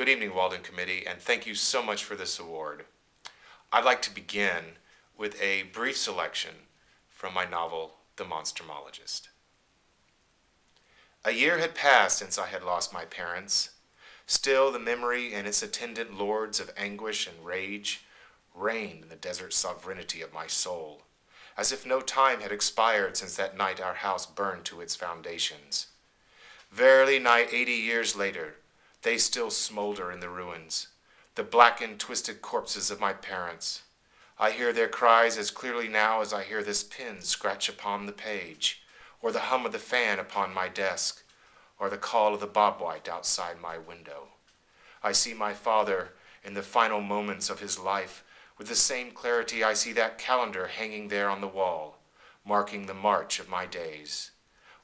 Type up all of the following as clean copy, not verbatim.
Good evening, Walden Committee, and thank you so much for this award. I'd like to begin with a brief selection from my novel, The Monstermologist. A year had passed since I had lost my parents. Still, the memory and its attendant lords of anguish and rage reigned in the desert sovereignty of my soul, as if no time had expired since that night our house burned to its foundations. Verily, nigh 80 years later, they still smolder in the ruins, the blackened, twisted corpses of my parents. I hear their cries as clearly now as I hear this pen scratch upon the page, or the hum of the fan upon my desk, or the call of the bobwhite outside my window. I see my father in the final moments of his life. With the same clarity I see that calendar hanging there on the wall, marking the march of my days,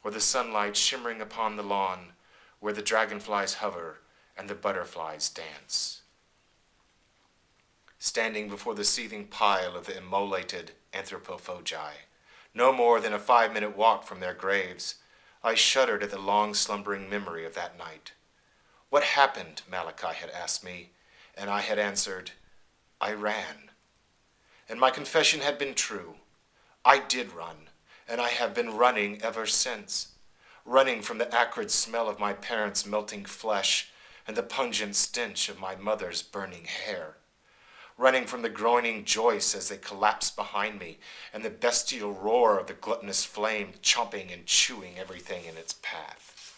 or the sunlight shimmering upon the lawn where the dragonflies hover and the butterflies dance. Standing before the seething pile of the immolated anthropophagi, no more than a 5-minute walk from their graves, I shuddered at the long slumbering memory of that night. What happened, Malachi had asked me, and I had answered, I ran. And my confession had been true. I did run, and I have been running ever since, running from the acrid smell of my parents' melting flesh and the pungent stench of my mother's burning hair, running from the groaning joists as they collapsed behind me and the bestial roar of the gluttonous flame chomping and chewing everything in its path.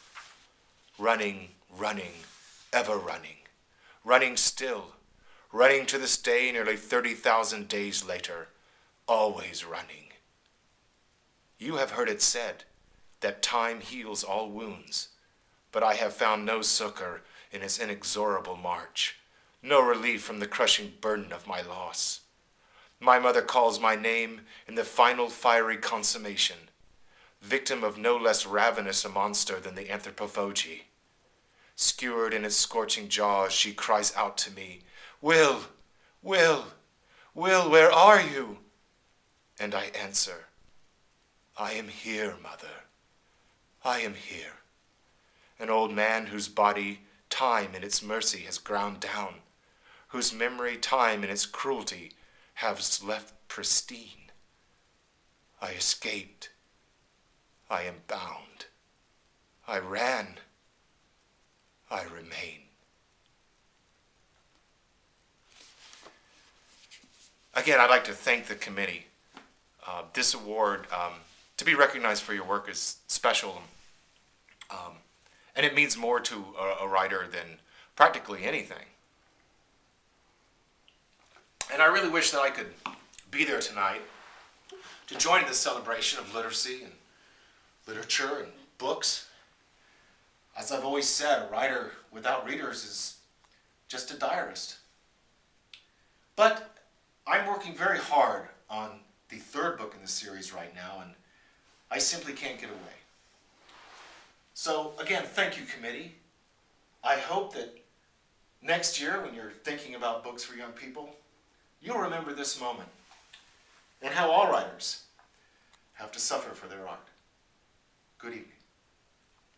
Running, running, ever running, running still, running to this day nearly 30,000 days later, always running. You have heard it said that time heals all wounds, but I have found no succor in its inexorable march, no relief from the crushing burden of my loss. My mother calls my name in the final fiery consummation, victim of no less ravenous a monster than the anthropophagi. Skewered in its scorching jaws, she cries out to me, Will, Will, Will, where are you? And I answer, I am here, mother. I am here. An old man whose body time in its mercy has ground down, whose memory time in its cruelty has left pristine. I escaped. I am bound. I ran. I remain. Again, I'd like to thank the committee. This award, to be recognized for your work, is special, and it means more to a writer than practically anything. And I really wish that I could be there tonight to join in this celebration of literacy and literature and books. As I've always said, a writer without readers is just a diarist. But I'm working very hard on the third book in the series right now, and I simply can't get away. So again, thank you, committee. I hope that next year, when you're thinking about books for young people, you'll remember this moment and how all writers have to suffer for their art. Good evening.